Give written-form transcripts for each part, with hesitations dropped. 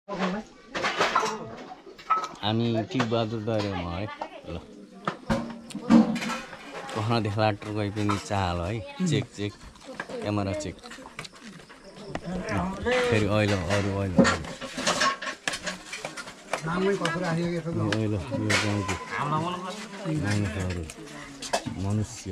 हामी टिक बहादुर दरेमा है ल कहाँ देखला गए पनि चाल है चेक चेक क्यामेरा चेक फेरि अहिले अरू अहिले यो गाउँको मानिसहरू मनुष्य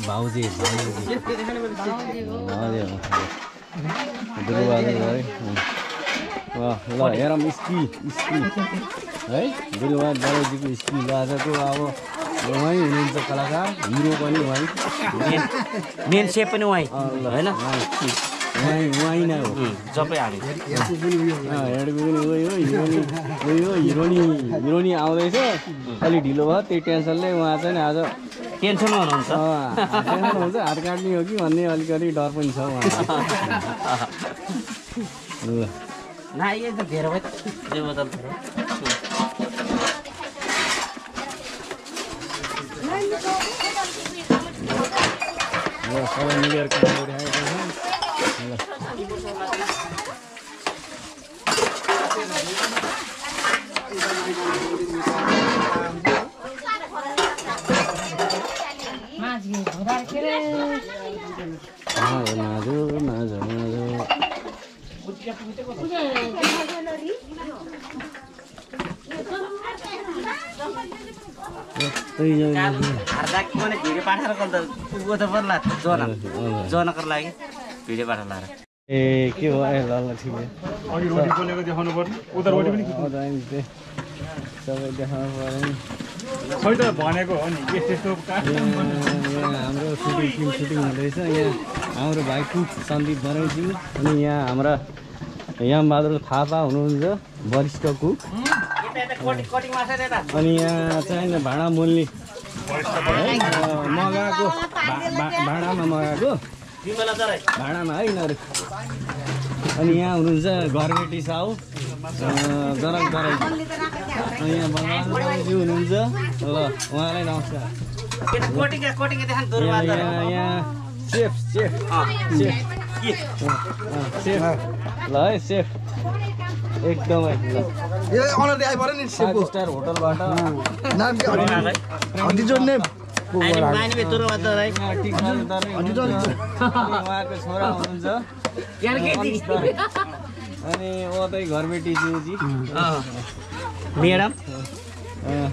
भाउजी ल हेरौँ स्की है गुरुबहादुर दराईजीको स्की आजको अब उहाँ हुनुहुन्छ कलाकार हिरो पनि उहाँ मेन सेप पनि उहाँ होइन उहाँ नै हो सबै हामी हेडको पनि हिरोनी आउँदैछ अलिक ढिलो भयो त्यही टेन्सनले उहाँ चाहिँ आज टेन्सनमा हुनुहुन्छ हात काट्ने हो कि भन्ने अलिकति डर पनि छ उहाँ न ये त धेरै भयो जे बदल थियो सबै मिलेर काम गरिरहेको भिडियो पाठाएर जनकर लागि भिडियो पाठा लाएर ए के हो ल ठिकै अघि रोटी पोलेको देखाउनु पर्ने उता रोटी पनि सबै देखाउनु पर्यो खै त भनेको हो नि यस्तो हाम्रो फिल्म सुटिङ हुँदैछ यहाँ हाम्रो भाइ कुक सन्दीप दराईजी अनि यहाँ हाम्रा यामबहादुर थापा हुनुहुन्छ वरिष्ठ कुक अनि यहाँ चाहिँ भाँडा मोल्ने मगाएको भाँडामा मगाएको भाँडामा है यिनीहरू अनि यहाँ हुनुहुन्छ घरबेटी साउ जनक दराईजी अनि यहाँ बलरामजी हुनुहुन्छ ल उहाँलाई नमस्कार यहाँ सेफ ल है सेफ एकदमै ल यो अनर देखाइ पर्यो नि सेफको स्टार होटलबाट नाम के हड्डी जोड्ने उहाँको छोरा हुनुहुन्छ अनि उतै घरबेटी ज्यूजी म्याडम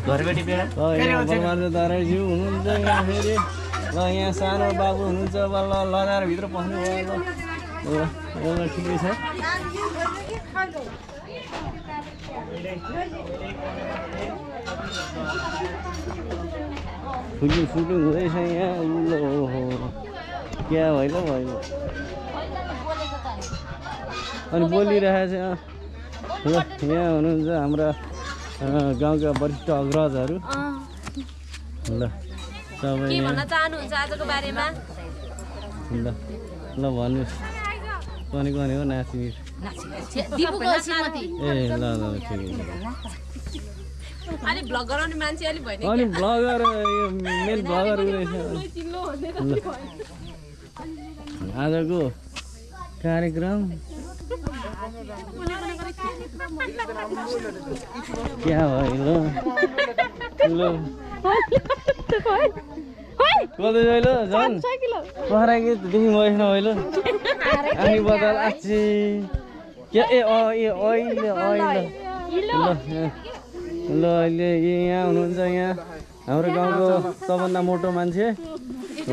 घरबेटी म्याडम बलरामजी दराईज्यू हुनुहुन्छ यहाँ फेरि ल यहाँ सानो बाबु हुनुहुन्छ ल लजाएर भित्र पस्नु भयो ल ठिकै छ सुटिङ हुँदैछ यहाँ क्या भइल अनि बोलिरहेको छ यहाँ हुनुहुन्छ हाम्रा गाउँका वरिष्ठ अग्रजहरू ल सबै के भन्न चाहनुहुन्छ आजको बारेमा ल भन्नुहोस् कनेको हो नाच्ने दिपुको श्रीमती ए ल ठिकै अनि भ्लग गराउने मान्छे अलि भएन अनि ब्लगर यो मेन ब्लगर रहेछ आजको कार्यक्रम क्या भयो ल कतै गइल झन् पहरा गीतदेखि गएन होइन अनि बदल आछि क्या ए अहिले ल अहिले यहाँ हुनुहुन्छ यहाँ हाम्रो गाउँको सबभन्दा मोटो मान्छे ल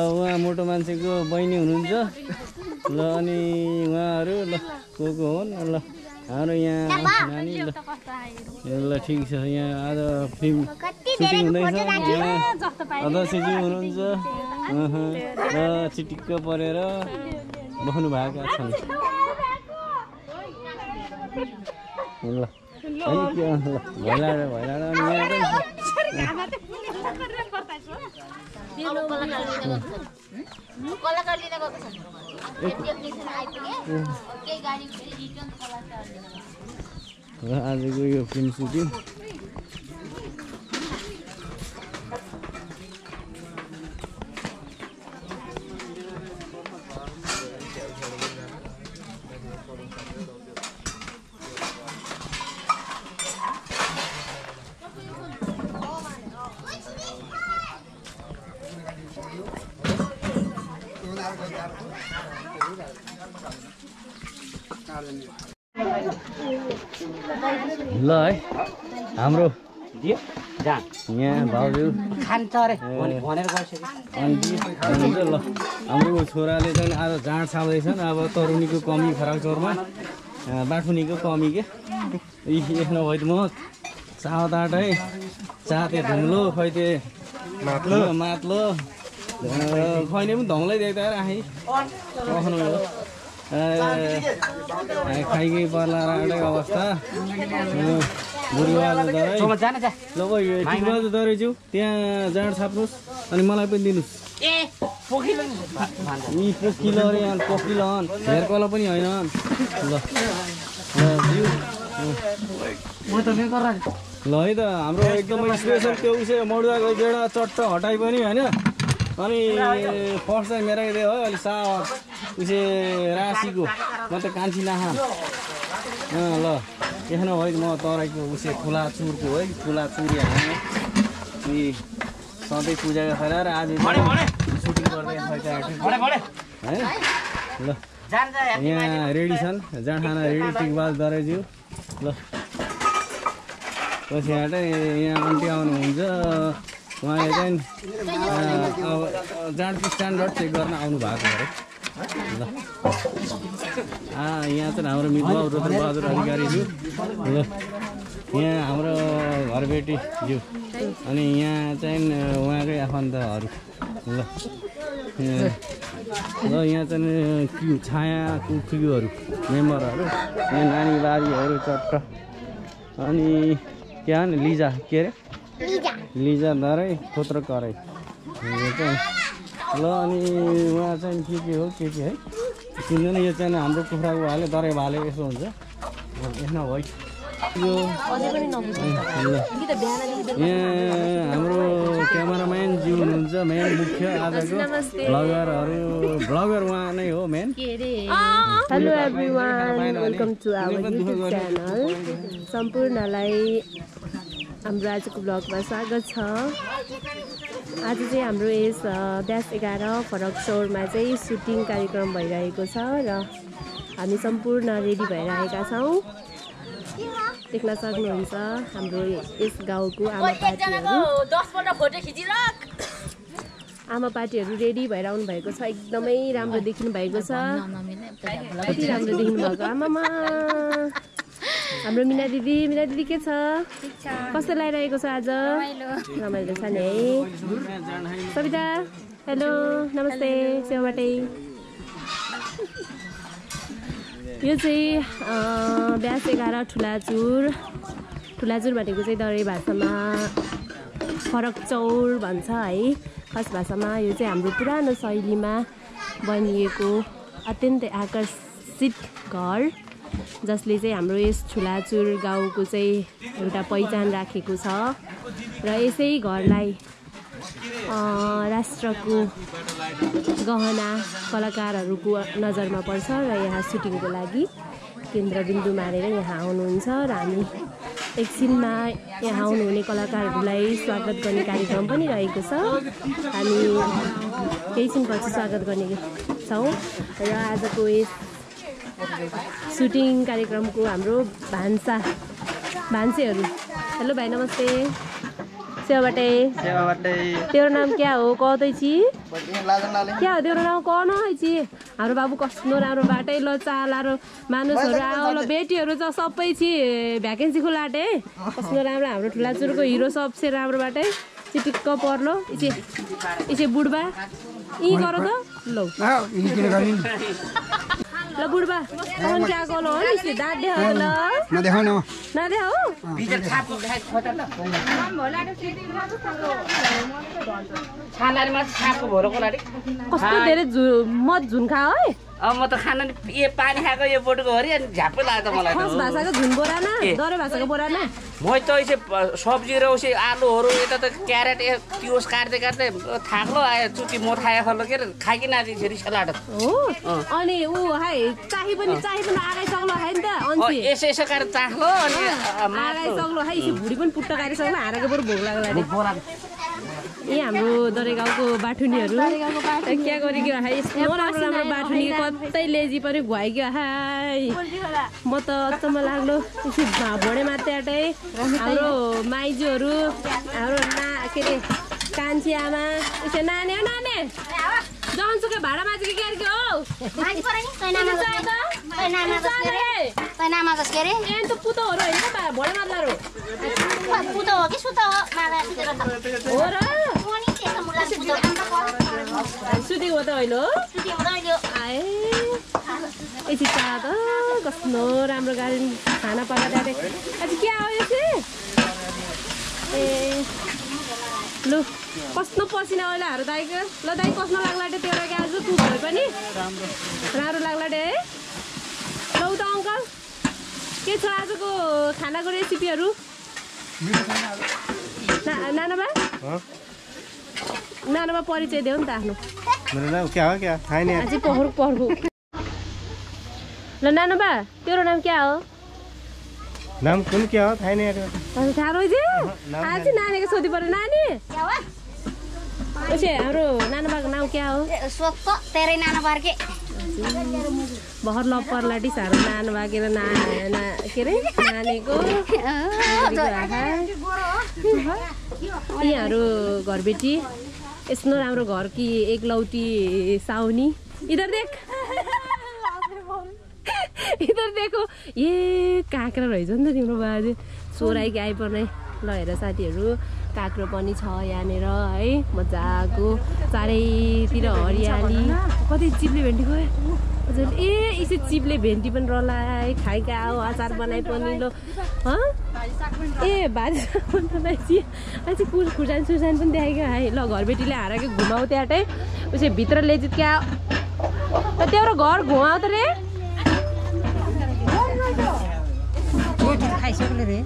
उहाँ मोटो मान्छेको बहिनी हुनुहुन्छ ल अनि उहाँहरू ल को हुन् ल हाम्रो यहाँ नानी ल ठिक छ यहाँ आज फिल्म सुटिङ हुँदैछ यहाँ अध्यक्षजी हुनुहुन्छ र चिटिक्क परेर बस्नु भएका छन् ल भैलाडा अनि आजको यो फिल्म सुटिङ ल है हाम्रो दियो जान यहाँ भाउजू खान्छ अरे भनेर गइसक्यो आन्टी हुनुहुन्छ ल हाम्रो छोराले चाहिँ आज जाँड छाप्दैछन् अब तरुनीको कमी फराकचौरमा बाठुनीको कमी के एक नभए म चाहताट है चाहते धुङ्लो खैते मात्लो खैले पनि धौलै देख्दा राखेँ खाइकै पर्ला राडै अवस्था बुढीबाजु दरै ल टिकबाजु दरैज्यू त्यहाँ जाँड छाप्नुहोस् अनि मलाई पनि दिनुहोस् यी पोखिलो अरे पोखिलो हेरकला पनि होइन ल ल है त हाम्रो एकदमै स्पेसल त्यो उसे मडुवाको गेडा चट्ट हटाइ पनि होइन अनि फर्स्ट चाहिँ मेरो हो अहिले साग उसे रासीको म त कान्छी नाखा ल यहाँ है म तराईको उसे खुला चुरको है खुला चुरी हाल्ने यी सधैँ पूजा गरेर आज सुटिङ गर्दै है ल यहाँ रेडी छन् जाँड खाना रेडी टिकबाज दराइज्यू ल पछि यहाँ आन्टी आउनुहुन्छ उहाँले चाहिँ अब जाँडको स्ट्यान्डर्ड चेक गर्न आउनु भएको अरे ल यहाँ चाहिँ हाम्रो मितबाबु रोशनबहादुर अधिकारीज्यू ल यहाँ हाम्रो घरबेटीज्यू अनि यहाँ चाहिँ उहाँकै आफन्तहरू ल यहाँ चाहिँ छाया कुखुरीहरू मेम्बरहरू यहाँ नानी बारीहरू चट्ट अनि के हो नि लिजा के अरे लिजा दरै खोत्र कराई यो चाहिँ ल अनि उहाँ चाहिँ के हो के है किन्दैन यो चाहिँ हाम्रो कुखुराको भाले दरै भाले यसो हुन्छ यसमा है यो यहाँ हाम्रो क्यामेराम्यान ज्यू हुनुहुन्छ मेन मुख्य आजको ब्लगर उहाँ नै हो मेन hello everyone welcome to our YouTube channel सम्पूर्णलाई हाम्रो आजको ब्लगमा स्वागत छ आज चाहिँ हाम्रो यस 10-11 फरकचौरमा चाहिँ सुटिङ कार्यक्रम भइरहेको छ र हामी सम्पूर्ण रेडी भइरहेका छौँ देख्न सक्नुहुन्छ हाम्रो यस गाउँको आमा पार्टीहरू रेडी भएर आउनु भएको छ एकदमै राम्रो देखिनु भएको छ कति राम्रो देखिनु भएको आमामा हाम्रो मिना दिदी के छ कस्तो लागिरहेको छ आज रमाइलो छ नि है सविता हेलो नमस्ते सेवाबाटै यो चाहिँ 11 ठुलाचुर भनेको चाहिँ दरै भाषामा फरकचौर भन्छ है खास भाषामा यो चाहिँ हाम्रो पुरानो शैलीमा बनिएको अत्यन्तै आकर्षित घर जसले चाहिँ हाम्रो यस ठुलाचुर गाउँको चाहिँ एउटा पहिचान राखेको छ र यसै घरलाई राष्ट्रको गहना कलाकारहरूको नजरमा पर्छ र यहाँ सुटिङको लागि केन्द्रबिन्दु मानेर यहाँ आउनुहुन्छ र हामी एकछिनमा यहाँ आउनुहुने कलाकारहरूलाई स्वागत गर्ने कार्यक्रम पनि रहेको छ हामी केही छिनपछि स्वागत गर्ने छौँ र आजको यस सुटिङ कार्यक्रमको हाम्रो भान्सेहरू हेलो भाइ नमस्ते सेवाबाटै तेरो नाम क्या हो कहदै छि क्या हो तेरो नाम कौन है छि हाम्रो बाबु कस्तो राम्रो बाटै ल चाला र मानुसहरू आयो ल बेटीहरू चाहिँ सबै छि भ्याकेन्सी खुलाटे कस्तो राम्रो हाम्रो ठुलाचुरको हिरो सबसे राम्रो बाटै चिटिक्क पर्लो इसे बुढबा यी गर त लौ ल बुढबा कौन क्या गलो हो नि दाँत देखाउ ल नदेखाउ न नदेखाउ भित्र छाप खाइ खोटा ल काम होला त छालाले छापको भोरको लागि कस्तो धेरै मत झुन खा है अब म त खाना यो पानी खाएको यो बोटको हरि अनि झ्याप्पै लाग्यो त मलाई खस भाषाको झुन बोराना दरे भाषाको बोराना म त यसै सब्जी र उसै आलुहरू यता त क्यारेट पियोस काट्दै थाक्लो आयो चुकी म खाए खल्लो के खाइकिन आज फेरि सलाड हो अनि ऊ हाय चाही पनि आगाइ सक्लो है नि त अनि यसो काटेर चाख्लो अनि आगाइ सक्लो है भुडी पनि पुट्टा काटेर सक्लो हारेको बरु भोक लाग्ला नि यी हाम्रो दरे गाउँको बाठुनीहरू क्या गरेको हाई राम्रो राम्रो बाठुनी कतै लेजी पनि घुवाइक्यो हाई म त अचम्म लाग्लो भोडे मात्रै आँटै हाम्रो माइजूहरू हाम्रो के अरे कान्छी आमा यसो नानी हो नानी जन्सुकै भाडा माझी के हो पुतोहरू होइन भोडे मात्लाहरू पुतो हो कि सुतो हो हो र सुतेको हो त होइन आए यति चाह त कस्तो राम्रो गाडी खाना पकाएर अझ के आयो चाहिँ ए लु कस्तो पसिना ओइलाहरू दाइको ल दाइ कस्तो लाग्ला त्यो लागि आज कुक भए पनि राम्रो लाग्ला है लौ त अङ्कल के छ आजको खानाको रेसिपीहरू नानाबा परिचय देऊ नि त आफ्नो अझै पहरु ल नानाबा तेरो नाम क्या हो नाम कुन क्या हो थाहा नहीं थाहा रहेछ आज नानीको सोधी पर्यो नानी उसै हाम्रो नानाबाको नाम क्या हो तेरै नाना बारके भर लप्पर लाटी साह्रो नानु बाकेर के अरे नानीको यहाँहरू घरबेटी यस्तो राम्रो घर कि एकलौटी साउनी इधर देखो ए काँक्रा रहेछ नि त तिम्रो बाजे सोराइकी आइपर्ने ल हेर साथीहरू काँक्रो पनि छ यहाँनिर है मजाको चारैतिर हरियाली कति चिप्ले भेन्डी गयो हजुर ए यसो चिप्ले भेन्डी पनि रलाइ खाइका हो अचार बनाइ पनि ल ए भाजी अझै खुर्सानी सुर्सानी पनि देखाइक्यो है ल घरबेटीले हाराको घुमाउ त्यहाँटै उसै भित्र लेजित क्या त्यो घर घुमाउ त रे खाइसक्यो रे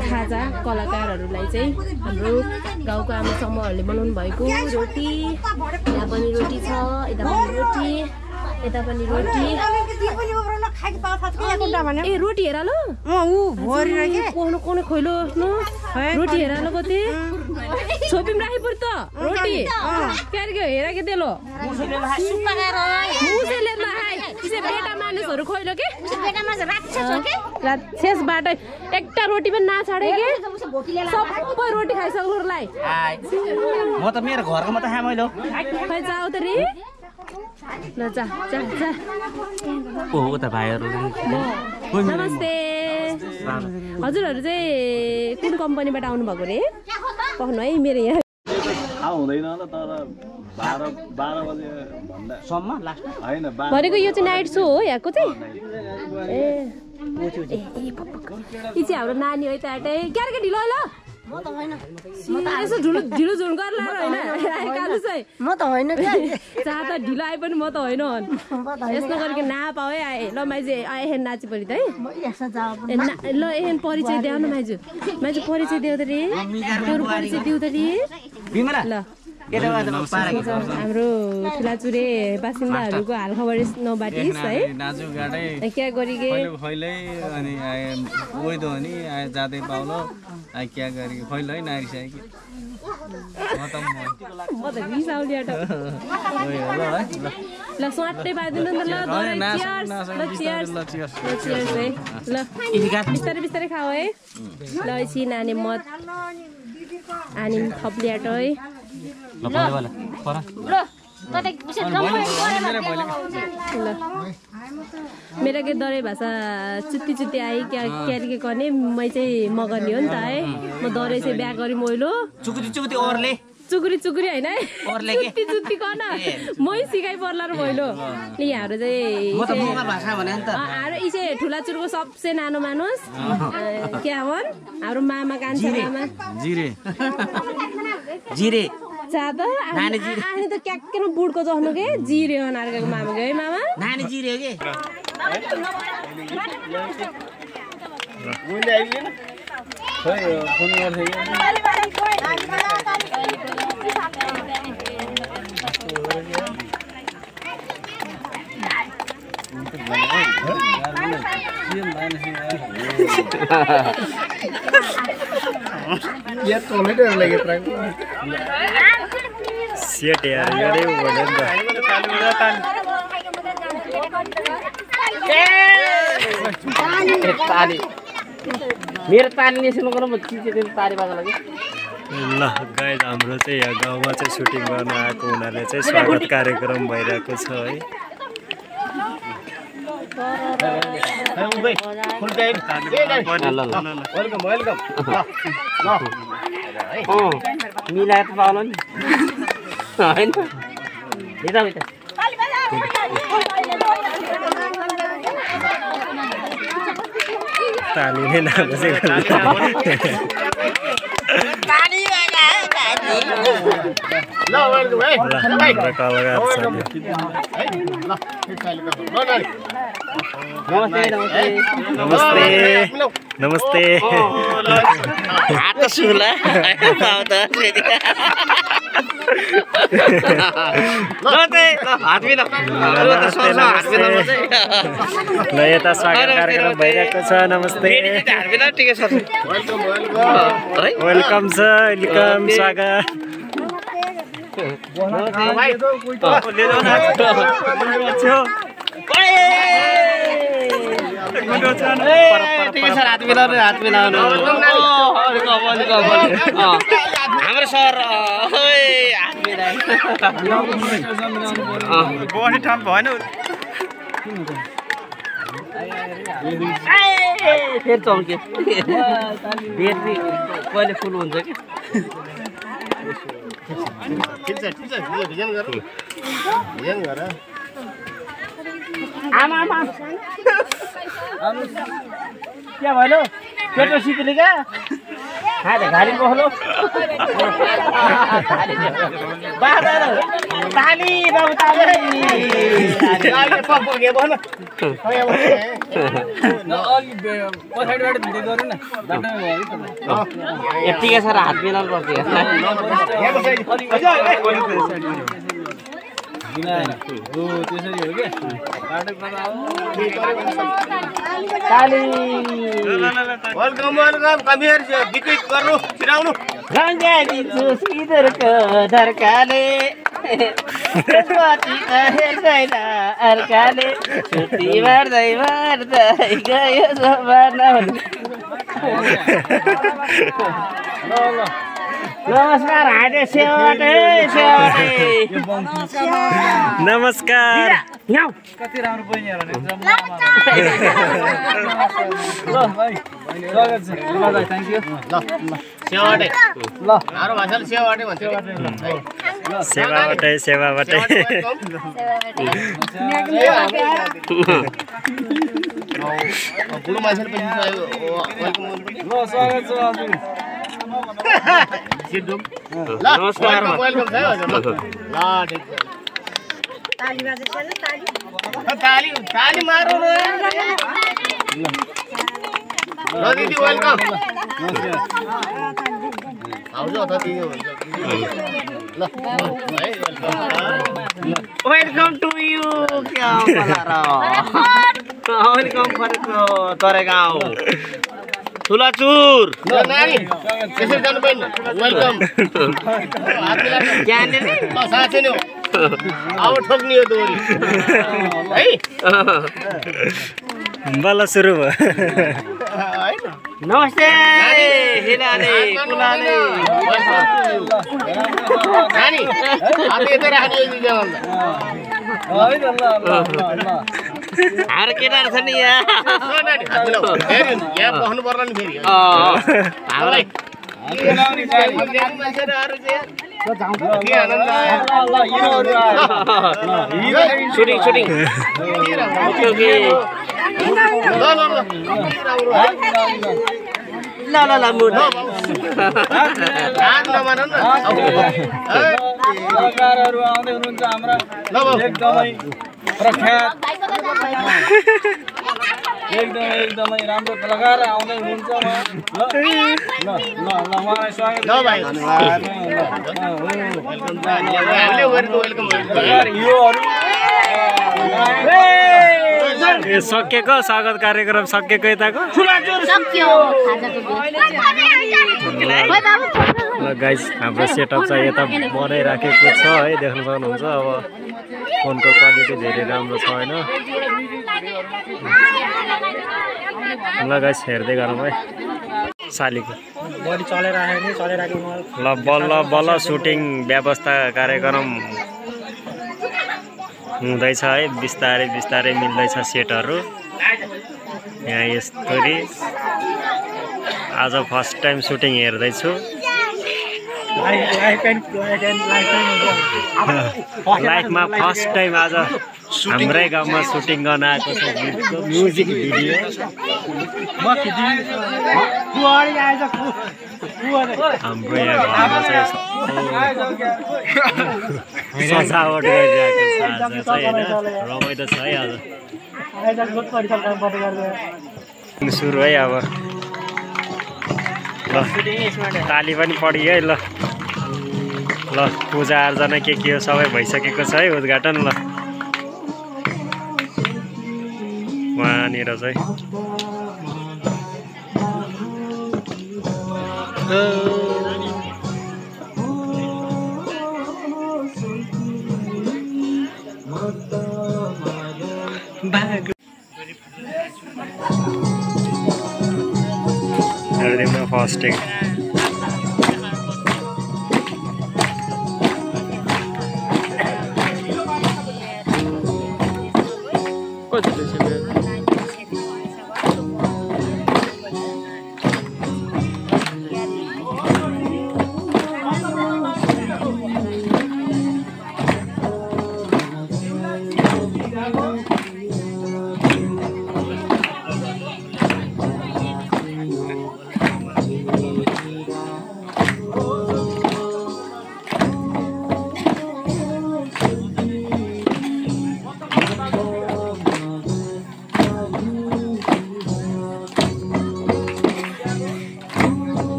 खाजा कलाकारहरूलाई चाहिँ हाम्रो गाउँको आमा समूहहरूले बनाउनु भएको रोटी यहाँ पनि रोटी छ यता पनि रोटी ए रोटी हेर ल कोने खोइलो रोटी हेर ल कति छोपिम राखी पर्यो त रोटी क्यारे हेर के देलो बेटा मानिसहरू खोइलो के शेषबाट एउटा रोटी पनि नछाडे के सबै रोटी खाइसक्नुलाई म त मेरो घरको मात्रै खाएँ मैले खै जाऊ त रे ल जा ओ उता भाइहरू नमस्ते हजुरहरू चाहिँ कुन कम्पनीबाट आउनुभएको रे कहनु है मेरो यहाँ हुँदैन होला तर 12 बजे सम्म लास्ट हैन भनेको यो चाहिँ नाइट सो हो यहाँको चाहिँ ए चाहिँ हाम्रो नानी हो यताटै क्यारके ढिलो ल यसो ढिलो झुन गर्ला होइन कालु चाहिँ म त होइन चाह त ढिलो आए पनि म त होइन यस्तो गरेको नापाऊ है आए ल माइजू एहेन नाची परि त है ल एहेन परिचय देऊ न माइजू परिचय देऊ त रे तेरो परिचय देऊ त रे ल हाम्रो ठुलाचुरे बासिन्दाहरूको हालखबर नबाटिस है क्या गरिगे अनि गइदो अनि जाँदै पाउलो क्या गरेको खैलो है नारिसक्यो म त रिसाउने आँट ल स्वाटै पाइदिनु नि त ल चियर्स है ल बिस्तारै बिस्तारै खाऊ है ल एकछिन नानी मत आनी थप्लियाट है मेरा के दरे भाषा चुत्ती आई क्या के गर्ने मै चाहिँ मगर्ने हो नि त है म दरे चाहिँ बिहा गरी मैलो चुकुरी होइन है जुत्ती गर्न मै सिकाइ पर्ला र मैलो यहाँहरू चाहिँ इसे ठुला चुरको सबसे नानो मानुस क्या भन् हाम्रो मामा कान्छा मामा जिरे चाँद आनी त क्याक्केमा बुढको जख्नु के जिरे हो नार्काको मामा है मामा नानी जिरे हो के सेट यार यडे बोले नि ताली मेरो ताली निस्किनु गर्नु म चिचेको ताली बाजा लागि ल गाइज हाम्रो चाहिँ यहाँ गाउँमा चाहिँ सुटिङ गर्न आएको हुनाले चाहिँ स्वागत कार्यक्रम भइरहेको छ है मिलाएर त पाउनु नि होइन ताली नै नबसेको नमस्ते नमस्ते हात सुला ल यता स्वागत कार्यक्रम भइरहेको छ नमस्ते वेलकम छ वेलकम स्वागत हाम्रो सर बस्ने ठाउँ भएन फेरि चम्के बेट्री कहिले फुल हुन्छ कि आमा क्या भयो पेटो सिक्ने क्या घारी पखलो ताली यतिकै सर हात मिलाउनु पर्छ धर्काले अर्काले छुट्टी मार्दै मार्दै गयो नमस्कार हाटे सेवाटे नमस्कार कति राम्रो बहिनीहरू थ्याङ्क यू सेवाबाटै सेवाबाटै नमस्कार ताली मारो दिदी वेलकम आउँछ त दिदी हुन्छ वेलकम टु यु क्या वेलकम फरेको तरे गाउँ ठुलाचुर नानी त्यसरी जानु पर्दैन वेलकम ज्ञानले नि साँच्चै नै हो अब ठोक्नी हो दोरी है बल्ल सुरु भयो नमस्ते हिलाले कुलाले नानी हात यतै राख्ने हाम्रो केटाहरू छ नि यहाँ यहाँ बस्नु पर्ला नि फेरि हाम्रै सुटिङ सुटिङ ल ल ल मुड कलाकारहरू आउँदै हुनुहुन्छ हाम्रा एकदमै प्रख्यात एकदमै राम्रो कलाकार आउँदै हुनुहुन्छ ल उहाँलाई स्वागत ए सकेको स्वागत कार्यक्रम सकेको यताको सक्यो ल गाइस हाम्रो सेटअप चाहिँ यता बनाइराखेको छ है देख्न सक्नुहुन्छ अब फोनको क्वालिटी धेरै राम्रो छ हैन ल गाइस हेर्दै गरौँ है सालीको बडी चलेराख्यो नि चलेराख्यो ल बल्ल बल्ल सुटिङ व्यवस्था कार्यक्रम हुँदैछ है बिस्तारै बिस्तारै मिल्दैछ सेटहरू यहाँ यस्तरी आज फर्स्ट टाइम सुटिङ हेर्दैछु लाइफमा फर्स्ट टाइम आज हाम्रै गाउँमा सुटिङ गर्न आएको छ गीतको म्युजिक भिडियो हाम्रो यहाँ घरमा चाहिँ सजावट गरिरहेको छ आज चाहिँ होइन रमाइलो छ है आज सुरु है अब ल ताली पनि पढियो है ल पूजा आर्जना के हो सबै भइसकेको छ है उद्घाटन ल वहाँनिर चाहिँ everything fasting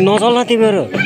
नचल्न तिमीहरू